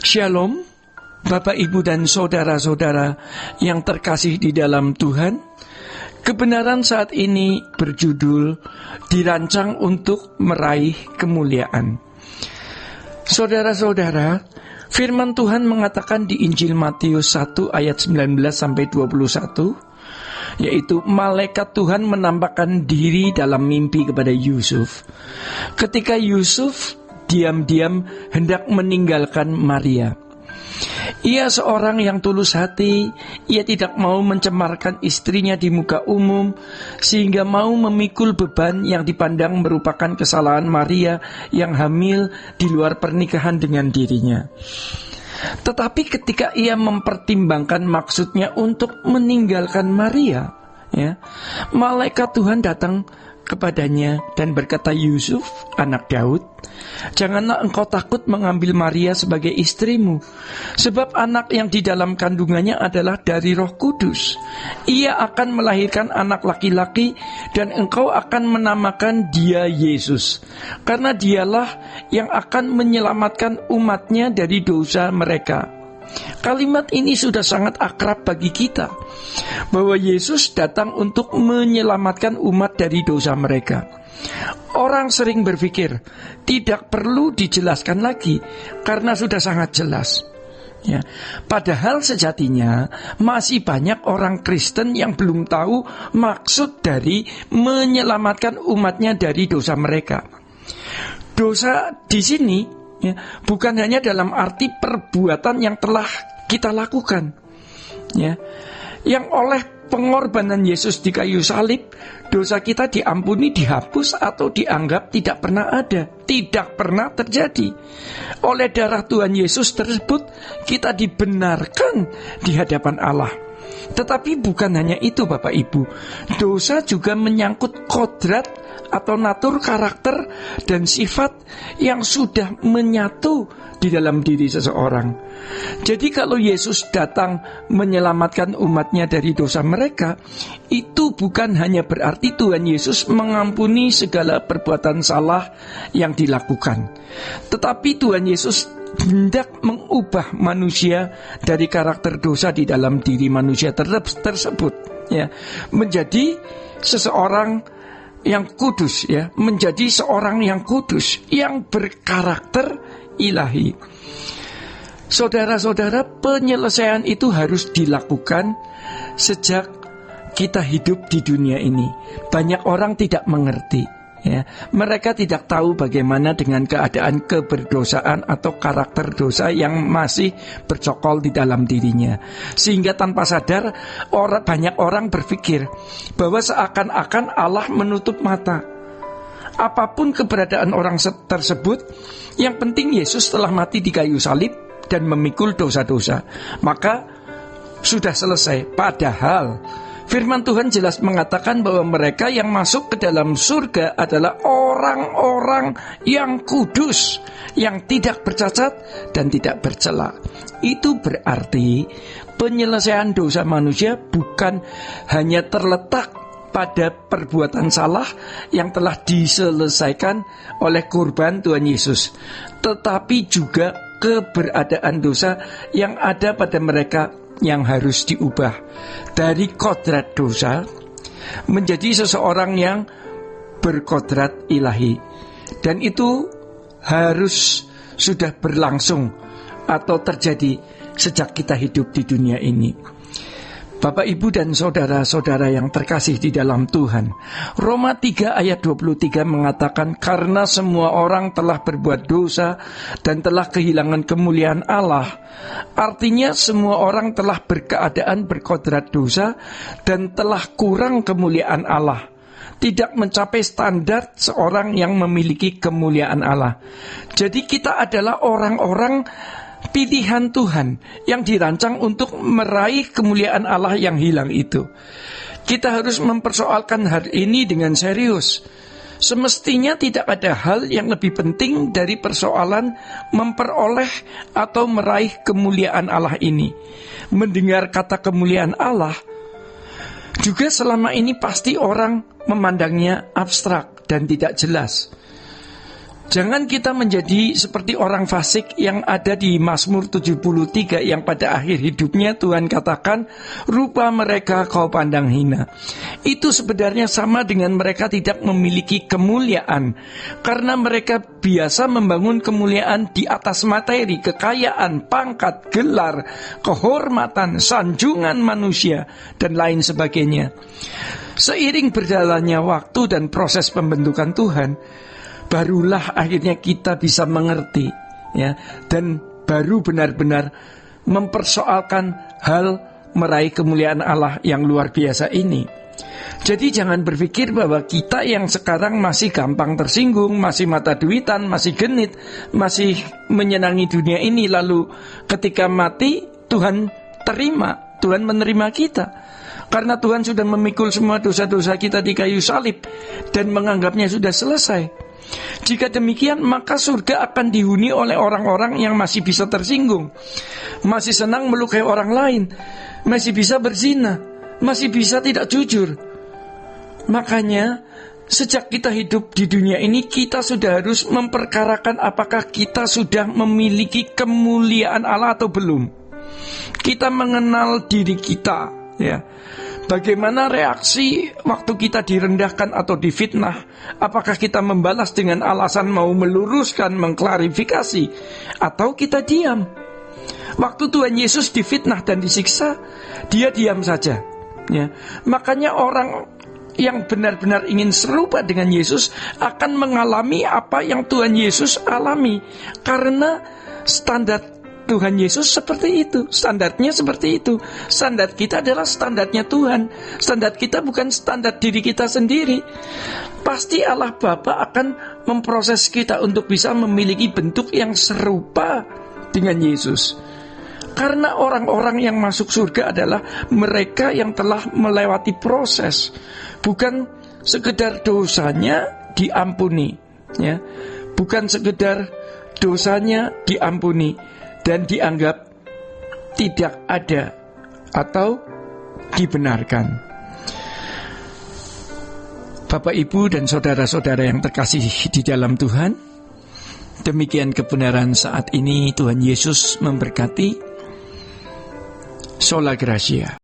Shalom, Bapak, Ibu, dan saudara-saudara yang terkasih di dalam Tuhan. Kebenaran saat ini berjudul dirancang untuk meraih kemuliaan. Saudara-saudara, firman Tuhan mengatakan di Injil Matius 1 ayat 19-21, yaitu malaikat Tuhan menampakkan diri dalam mimpi kepada Yusuf. Ketika Yusuf diam-diam hendak meninggalkan Maria. Ia seorang yang tulus hati. Ia tidak mau mencemarkan istrinya di muka umum, sehingga mau memikul beban yang dipandang merupakan kesalahan Maria yang hamil di luar pernikahan dengan dirinya. Tetapi ketika ia mempertimbangkan maksudnya untuk meninggalkan Maria, malaikat Tuhan datang kepadanya dan berkata, "Yusuf, anak Daud, janganlah engkau takut mengambil Maria sebagai istrimu, sebab anak yang di dalam kandungannya adalah dari Roh Kudus. Ia akan melahirkan anak laki-laki dan engkau akan menamakan dia Yesus, karena dialah yang akan menyelamatkan umatnya dari dosa mereka." Kalimat ini sudah sangat akrab bagi kita, bahwa Yesus datang untuk menyelamatkan umat dari dosa mereka. Orang sering berpikir tidak perlu dijelaskan lagi karena sudah sangat jelas. Padahal sejatinya masih banyak orang Kristen yang belum tahu maksud dari menyelamatkan umatnya dari dosa mereka. Dosa di sini bukan hanya dalam arti perbuatan yang telah kita lakukan, yang oleh pengorbanan Yesus di kayu salib, dosa kita diampuni, dihapus, atau dianggap tidak pernah ada, tidak pernah terjadi. Oleh darah Tuhan Yesus tersebut, kita dibenarkan di hadapan Allah. Tetapi bukan hanya itu, Bapak Ibu. Dosa juga menyangkut kodrat atau natur karakter dan sifat yang sudah menyatu di dalam diri seseorang. Jadi kalau Yesus datang menyelamatkan umatnya dari dosa mereka, itu bukan hanya berarti Tuhan Yesus mengampuni segala perbuatan salah yang dilakukan, tetapi Tuhan Yesus hendak mengubah manusia dari karakter dosa di dalam diri manusia tersebut, menjadi seseorang yang kudus, menjadi seorang yang kudus, yang berkarakter ilahi. Saudara-saudara, penyelesaian itu harus dilakukan sejak kita hidup di dunia ini. Banyak orang tidak mengerti, mereka tidak tahu bagaimana dengan keadaan keberdosaan atau karakter dosa yang masih bercokol di dalam dirinya. Sehingga tanpa sadar banyak orang berpikir bahwa seakan-akan Allah menutup mata. Apapun keberadaan orang tersebut, yang penting Yesus telah mati di kayu salib dan memikul dosa-dosa, maka sudah selesai. Padahal firman Tuhan jelas mengatakan bahwa mereka yang masuk ke dalam surga adalah orang-orang yang kudus, yang tidak bercacat dan tidak bercela. Itu berarti penyelesaian dosa manusia bukan hanya terletak pada perbuatan salah yang telah diselesaikan oleh kurban Tuhan Yesus, tetapi juga keberadaan dosa yang ada pada mereka yang harus diubah dari kodrat dosa menjadi seseorang yang berkodrat ilahi. Dan itu harus sudah berlangsung atau terjadi sejak kita hidup di dunia ini. Bapak, Ibu, dan saudara-saudara yang terkasih di dalam Tuhan, Roma 3 ayat 23 mengatakan, karena semua orang telah berbuat dosa dan telah kehilangan kemuliaan Allah. Artinya semua orang telah berkeadaan berkodrat dosa dan telah kurang kemuliaan Allah, tidak mencapai standar seorang yang memiliki kemuliaan Allah. Jadi kita adalah orang-orang pilihan Tuhan yang dirancang untuk meraih kemuliaan Allah yang hilang itu. Kita harus mempersoalkan hal ini dengan serius. Semestinya tidak ada hal yang lebih penting dari persoalan memperoleh atau meraih kemuliaan Allah ini. Mendengar kata kemuliaan Allah juga selama ini pasti orang memandangnya abstrak dan tidak jelas. Jangan kita menjadi seperti orang fasik yang ada di Mazmur 73 yang pada akhir hidupnya Tuhan katakan, rupa mereka kau pandang hina. Itu sebenarnya sama dengan mereka tidak memiliki kemuliaan, karena mereka biasa membangun kemuliaan di atas materi, kekayaan, pangkat, gelar, kehormatan, sanjungan manusia, dan lain sebagainya. Seiring berjalannya waktu dan proses pembentukan Tuhan, barulah akhirnya kita bisa mengerti, ya, dan baru benar-benar mempersoalkan hal meraih kemuliaan Allah yang luar biasa ini. Jadi jangan berpikir bahwa kita yang sekarang masih gampang tersinggung, masih mata duitan, masih genit, masih menyenangi dunia ini, lalu ketika mati Tuhan terima, Tuhan menerima kita. Karena Tuhan sudah memikul semua dosa-dosa kita di kayu salib dan menganggapnya sudah selesai. Jika demikian, maka surga akan dihuni oleh orang-orang yang masih bisa tersinggung, masih senang melukai orang lain, masih bisa berzina, masih bisa tidak jujur. Makanya, sejak kita hidup di dunia ini, kita sudah harus memperkarakan apakah kita sudah memiliki kemuliaan Allah atau belum. Kita mengenal diri kita, ya. Bagaimana reaksi waktu kita direndahkan atau difitnah? Apakah kita membalas dengan alasan mau meluruskan, mengklarifikasi, atau kita diam? Waktu Tuhan Yesus difitnah dan disiksa, dia diam saja, ya. Makanya orang yang benar-benar ingin serupa dengan Yesus akan mengalami apa yang Tuhan Yesus alami, karena standar Tuhan Yesus seperti itu, standarnya seperti itu. Standar kita adalah standarnya Tuhan. Standar kita bukan standar diri kita sendiri. Pasti Allah Bapa akan memproses kita untuk bisa memiliki bentuk yang serupa dengan Yesus. Karena orang-orang yang masuk surga adalah mereka yang telah melewati proses, bukan sekedar dosanya diampuni, ya. Bukan sekedar dosanya diampuni dan dianggap tidak ada atau dibenarkan. Bapak, Ibu, dan saudara-saudara yang terkasih di dalam Tuhan, demikian kebenaran saat ini. Tuhan Yesus memberkati. Sola Gracia.